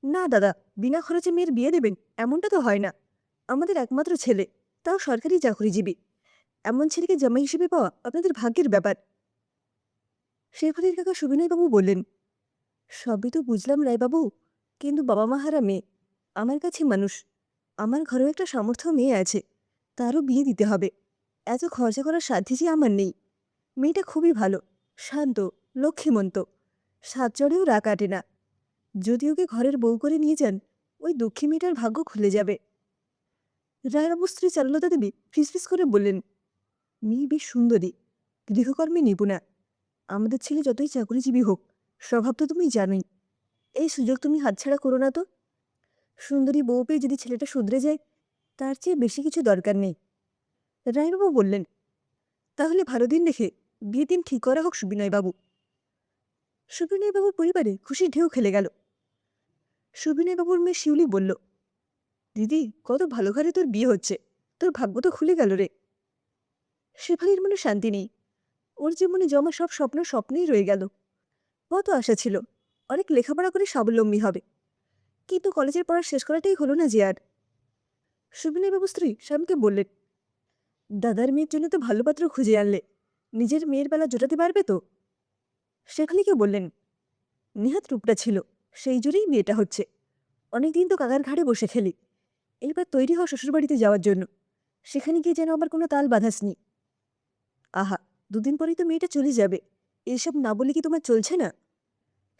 না দাদা, বিনা খরচে মেয়ের বিয়ে দেবেন এমনটা তো হয় না। আমাদের একমাত্র ছেলে, তাও সরকারি চাকরিজীবী। এমন ছেলেকে জামাই হিসেবে পাওয়া আপনাদের ভাগ্যের ব্যাপার। শেফালির কাকা সুবিনয়বাবু বললেন, সবই তো বুঝলাম রায়বাবু, কিন্তু বাবা মা হারা মেয়ে, আমার কাছে মানুষ, আমার ঘরেও একটা সামর্থ্য মেয়ে আছে, তারও বিয়ে দিতে হবে। এত খরচা করার সাধ্য যে আমার নেই। মেয়েটা খুবই ভালো, শান্ত, লক্ষ্মীমন্ত, সাত চড়েও রাগ কাটে না। যদি ওকে ঘরের বউ করে নিয়ে যান, ওই দুঃখী মেয়েটার ভাগ্য খুলে যাবে। রায়বাবুর স্ত্রী চারুলতা দেবী ফিসফিস করে বললেন, মেয়ে বেশ সুন্দরী, গৃহকর্মে নিপুণা। আমাদের ছেলে যতই চাকরিজীবী হোক, স্বভাব তো তুমি জানোই। এই সুযোগ তুমি হাতছাড়া করো না তো। সুন্দরী বউ পেয়ে যদি ছেলেটা শুধরে যায়, তার চেয়ে বেশি কিছু দরকার নেই। রায়বাবু বললেন, তাহলে ভালো দিন দেখে বিয়ে দিন ঠিক করা হোক সুবিনয়বাবু। সুবিনয়বাবুর পরিবারে খুশির ঢেউ খেলে গেল। সুবিনয়বাবুর মেয়ে শিউলি বলল, দিদি, কত ভালো ঘরে তোর বিয়ে হচ্ছে, তোর ভাগ্য তো খুলে গেল রে। শেফালির মনে শান্তি নেই। ওর জীবনে জমা সব স্বপ্ন স্বপ্নেই রয়ে গেল। কত আশা ছিল, অনেক লেখাপড়া করে স্বাবলম্বী হবে, কিন্তু কলেজের পড়া শেষ করাটাই হলো না যে আর। সুবিনয়বাবু স্ত্রী শ্যামকে বললেন, দাদার মেয়ের জন্য তো ভালো পাত্র খুঁজে আনলে, নিজের মেয়ের বেলা জোটাতে পারবে তো? শেফালিকে বললেন, নেহাত রূপটা ছিল, সেই জুড়েই বিয়েটা হচ্ছে। অনেকদিন তো কাকার ঘাড়ে বসে খেলি, এইবার তৈরি হও শ্বশুরবাড়িতে যাওয়ার জন্য। সেখানে গিয়ে যেন আবার কোনো তাল বাধাস নি। আহা, দুদিন পরেই তো মেয়েটা চলে যাবে, এসব না বলে কি তোমার চলছে না?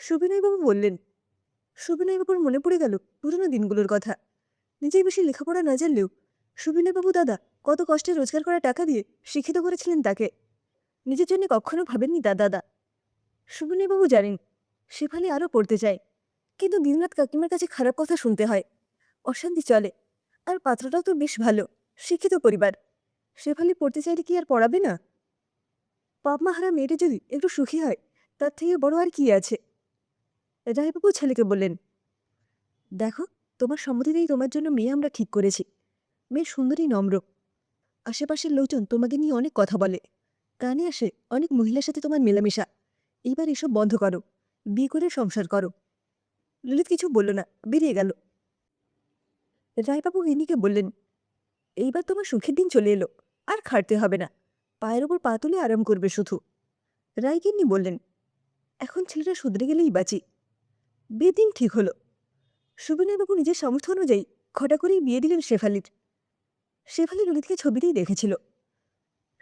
সুবিনয়বাবু বললেন। সুবিনয়বাবুর মনে পড়ে গেল পুরনো দিনগুলোর কথা। নিজেই বেশি লেখাপড়া না জানলেও সুবিনয়বাবু দাদা কত কষ্টে রোজগার করা টাকা দিয়ে শিক্ষিত করেছিলেন তাকে। নিজের জন্য কখনো ভাবেননি তা দাদা। সুবিনয়বাবু জানেন শেফালি আরও পড়তে চায়, কিন্তু দিনরাত কাকিমার কাছে খারাপ কথা শুনতে হয়, অশান্তি চলে। আর পাত্রটাও তো বেশ ভালো, শিক্ষিত পরিবার। শেফালি পড়তে চাইলে কি আর পড়াবে না? বাপ মা হারা মেয়েটা যদি একটু সুখী হয়, তার থেকে বড় আর কি আছে? রায়বাবু ছেলেকে বললেন, দেখো, তোমার সম্মতিতেই তোমার জন্য মেয়ে আমরা ঠিক করেছি। মেয়ে সুন্দরী, নম্র। আশেপাশের লোকজন তোমাকে নিয়ে অনেক কথা বলে, কানে আসে অনেক মহিলার সাথে তোমার মেলামেশা। এইবার এসব বন্ধ করো, বিয়ে করে সংসার করো। ললিত কিছু বলল না, বেরিয়ে গেল। রায়বাবু গিন্নিকে বললেন, এইবার তোমার সুখের দিন চলে এলো, আর খাটতে হবে না, পায়ের ওপর পা তুলে আরাম করবে শুধু। রায়গিন্নি বললেন, এখন ছেলেটা শুধরে গেলেই বাঁচি। বিয়ে দিন ঠিক হলো। সুবিনয়বাবু নিজের সামর্থ্য অনুযায়ী খটা করেই বিয়ে দিলেন শেফালির। শেফালি ললিতকে ছবিতেই দেখেছিল,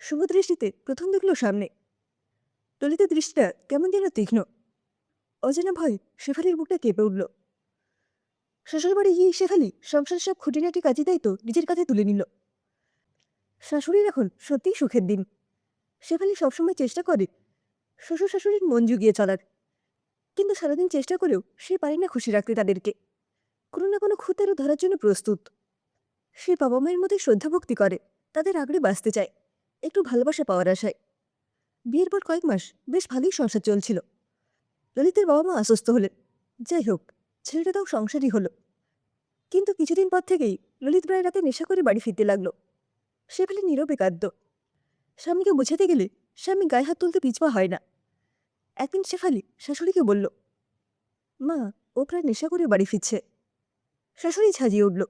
শুভ দৃষ্টিতে প্রথম দেখল সামনে। ললিতের দৃষ্টিটা কেমন যেন তীক্ষ্ণ। অজানা ভয় শেফালির বুকটা কেঁপে উঠল। শ্বশুরবাড়ি গিয়ে শেফালি সংসারের সব খুঁটিনাটি কাজে দায়িত্ব নিজের কাছে তুলে নিল। শাশুড়ির এখন সত্যিই সুখের দিন। শেফালি সবসময় চেষ্টা করে শ্বশুর শাশুড়ির মন জুগিয়ে চলার, কিন্তু সারাদিন চেষ্টা করেও সে পারে না খুশি রাখতে তাদেরকে। কোনো না কোনো খুঁতেরও ধরার জন্য প্রস্তুত। সে বাবা মায়ের মধ্যে শ্রদ্ধা ভক্তি করে, তাদের আগড়ে বাঁচতে চায়, একটু ভালোবাসা পাওয়ার আশায়। বিয়ের পর কয়েক মাস বেশ ভালোই সংসার চলছিল। ললিতের বাবা মা আশ্বস্ত হলেন। যাই হোক, ছেলেটা তাও সংসারই হলো। কিন্তু কিছুদিন পর থেকেই ললিত প্রায় রাতে নেশা করে বাড়ি ফিরতে লাগলো। শেফালি নীরবে কাঁদত। স্বামীকে বোঝাতে গেলে স্বামী গায়ে হাত তুলতে পিছপা হয় না। একদিন শেফালি শাশুড়িকে বলল, মা, ও প্রায় নেশা করে বাড়ি ফিরছে। শাশুড়ি ঝাঁজিয়ে উঠল,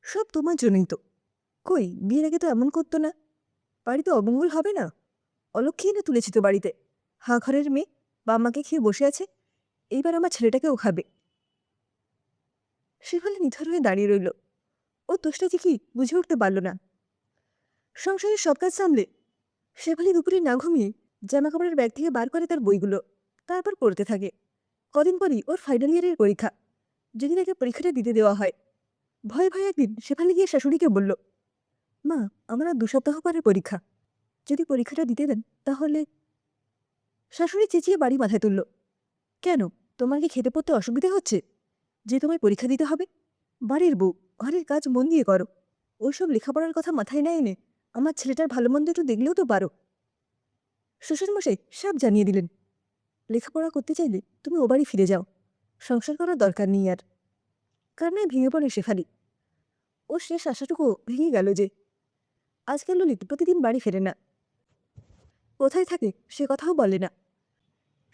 সব তোমার জন্যই তো। কই, বিয়ের আগে তো এমন করতো না। বাড়িতে অমঙ্গল হবে না? অলক্ষী এনে তুলেছি তো বাড়িতে, হা ঘরের মেয়ে, বাম্মাকে খেয়ে বসে আছে, এইবার আমার ছেলেটাকেও খাবে। শেফালি নিথর হয়ে দাঁড়িয়ে রইল। ও দোষটা যে কি বুঝে উঠতে পারল না। সংসারের সব কাজ সামলে শেফালি দুপুরে না ঘুমিয়ে জামাকাপড়ের ব্যাগ থেকে বার করে তার বইগুলো, তারপর পড়তে থাকে। কদিন পরই ওর ফাইনাল ইয়ারের পরীক্ষা। যদি তাকে পরীক্ষাটা দিতে দেওয়া হয়। ভয়ে ভয়ে একদিন শেফালি গিয়ে শাশুড়িকে বলল, মা, আমার আর 2 সপ্তাহ পরে পরীক্ষা, যদি পরীক্ষাটা দিতে দেন তাহলে। শাশুড়ি চেঁচিয়ে বাড়ি মাথায় তুলল, কেন, তোমার কি খেতে পড়তে অসুবিধা হচ্ছে যে তোমায় পরীক্ষা দিতে হবে? বাড়ির বউ, ঘরের কাজ মন দিয়ে করো। ওইসব লেখাপড়ার কথা মাথায় না এনে আমার ছেলেটার ভালো মন্দ একটু দেখলেও তো পারো। শ্বশুরমশাই সব জানিয়ে দিলেন, লেখাপড়া করতে চাইলে তুমি ও বাড়ি ফিরে যাও, সংসার করার দরকার নেই আর। কান্নায় ভেঙে পড়ে শেফালি। ও শেষ আশাটুকু ভেঙে গেল যে আজকাল ললিত প্রতিদিন বাড়ি ফেরে না। কোথায় থাকে সে কথাও বলে না।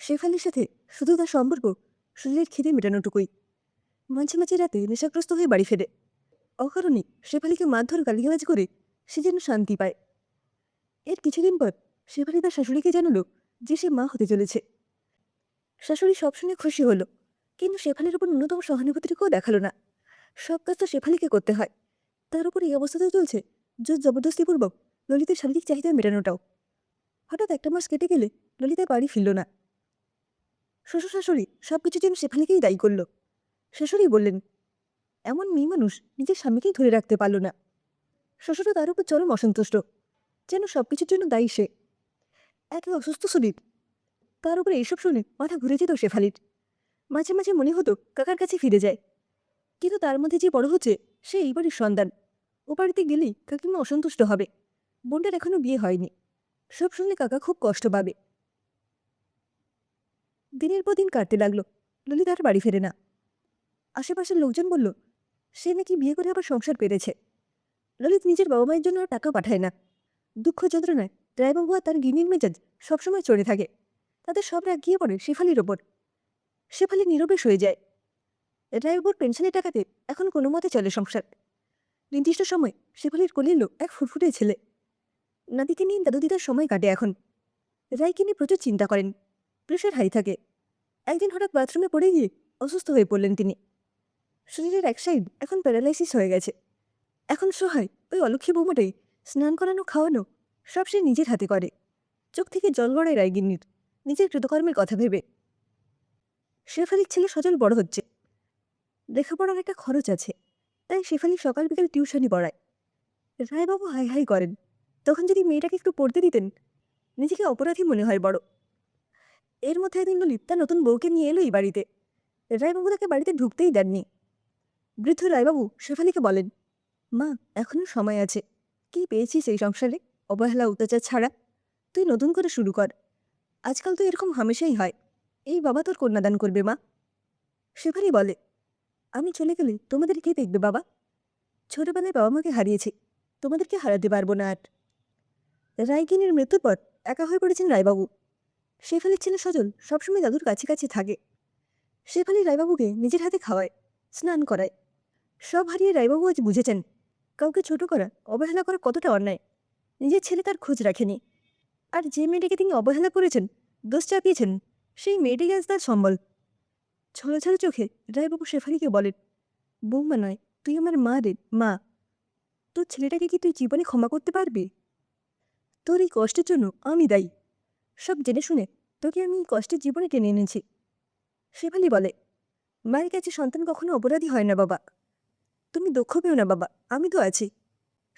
শেফালির সাথে শুধু তার সম্পর্ক শরীরের খিদে মেটানোটুকুই। মাঝে মাঝে রাতে নেশাগ্রস্ত হয়ে বাড়ি ফেরে। অকারণে শেফালিকে মারধর গালিগালাজ করে সে যেন শান্তি পায়। এর কিছুদিন পর শেফালি তার শাশুড়িকে জানালো যে সে মা হতে চলেছে। শাশুড়ি সব শুনে খুশি হলো, কিন্তু শেফালির উপর ন্যূনতম সহানুভূতিটুকুও দেখালো না। সব কাজ তো শেফালিকে করতে হয়, তার উপর এই অবস্থাতেও চলছে জোর জবরদস্তিপূর্বক ললিতের শারীরিক চাহিদা মেটানোটাও। হঠাৎ একটা মাস কেটে গেলে ললিতা বাড়ি ফিরল না। শ্বশুর শাশুড়ি সবকিছুর জন্য শেফালিকেই দায়ী করল। শাশুড়ি বললেন, এমন মেয়ে মানুষ নিজের স্বামীকেই ধরে রাখতে পারল না। শ্বশুরও তার উপর চরম অসন্তুষ্ট, যেন সবকিছুর জন্য দায়ী সে। একে অসুস্থ শরীর, তার উপরে এইসব শুনে মাথা ঘুরে যেত শেফালির। মাঝে মাঝে মনে হতো কাকার কাছে ফিরে যায়, কিন্তু তার মধ্যে যে বড় হচ্ছে সে এই বাড়ির সন্তান। ও বাড়িতে গেলেই কাকিমা অসন্তুষ্ট হবে। বোনটার এখনো বিয়ে হয়নি, সব শুনলে কাকা খুব কষ্ট পাবে। দিনের পর দিন কাটতে লাগলো, ললিত আর বাড়ি ফেরে না। আশেপাশের লোকজন বলল সে নাকি বিয়ে করে আবার সংসার পেরেছে। ললিত নিজের বাবা মায়ের জন্য আর টাকা পাঠায় না। দুঃখ যন্ত্রণায় রায়বাবু আর তার গিন্নির মেজাজ সবসময় চড়ে থাকে। তাদের সব রাগ গিয়ে পড়ে শেফালির ওপর। শেফালি নীরবে সয়ে যায়। রায়বাবুর পেনশনের টাকাতে এখন কোনো মতে চলে সংসার। নির্দিষ্ট সময় শেফালির কোলে এলো এক ফুটফুটে ছেলে। নাতিকে নিয়ে দাদু দিদার সময় কাটে এখন। রায়কে নিয়ে প্রচুর চিন্তা করেন, প্রেশার হাই থাকে। একদিন হঠাৎ বাথরুমে পড়ে গিয়ে অসুস্থ হয়ে পড়লেন তিনি। শরীরের এক সাইড এখন প্যারালাইসিস হয়ে গেছে। এখন সহায় ওই অলক্ষী বৌমাটাই স্নান করানো খাওয়ানো সব সে নিজের হাতে করে। চোখ থেকে জল গড়ায় রায়গিন্নির নিজের কৃতকর্মের কথা ভেবে। শেফালির ছেলে সজল বড় হচ্ছে, লেখাপড়ার একটা খরচ আছে, তাই শেফালি সকাল বিকেল টিউশনি পড়ায়। রায়বাবু হাই হাই করেন, তখন যদি মেয়েটাকে একটু পড়তে দিতেন। নিজেকে অপরাধী মনে হয় বড়। এর মধ্যে একদিন ললিত তার নতুন বউকে নিয়ে এলো এই বাড়িতে। রায়বাবু তাকে বাড়িতে ঢুকতেই দেননি। বৃদ্ধ রায়বাবু শেফালিকে বলেন, মা, এখনো সময় আছে। কি পেয়েছিস এই সংসারে? অবহেলা অত্যাচার ছাড়া। তুই নতুন করে শুরু কর। আজকাল তো এরকম হামেশাই হয়। এই বাবা তোর কন্যাদান করবে মা। শেফালি বলে, আমি চলে গেলে তোমাদের কে দেখবে বাবা? ছোটবেলায় বাবা মাকে হারিয়েছি, তোমাদেরকে হারাতে পারবো না আর। রায়গিনীর মৃত্যুর পর একা হয়ে পড়েছেন রায়বাবু। শেফালির ছেলে সজল সবসময় দাদুর কাছে কাছে থাকে। শেফালি রায়বাবুকে নিজের হাতে খাওয়ায়, স্নান করায়। সব হারিয়ে রায়বাবু আজ বুঝেছেন কাউকে ছোট করা, অবহেলা করা কতটা অন্যায়। নিজের ছেলে তার খোঁজ রাখেনি, আর যে মেয়েটিকে তিনি অবহেলা করেছেন, দোষ চাপিয়েছেন, সেই মেয়েটিকে আজ তার সম্বল। ছলছল চোখে রায়বাবু শেফালিকে বলেন, বৌমা নয়, তুই আমার মা রে, মা। তোর ছেলেটাকে কি তুই জীবনে ক্ষমা করতে পারবি? তোর এই কষ্টের জন্য আমি দায়ী। সব জেনে শুনে তোকে আমি এই কষ্টের জীবনে টেনে এনেছি। শেফালি বলে, মায়ের কাছে সন্তান কখনো অপরাধী হয় না বাবা। তুমি দুঃখ পেও না বাবা, আমি তো আছি।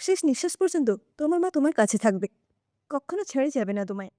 শেষ নিঃশ্বাস পর্যন্ত তোমার মা তোমার কাছে থাকবে, কখনো ছেড়ে যাবে না তোমায়।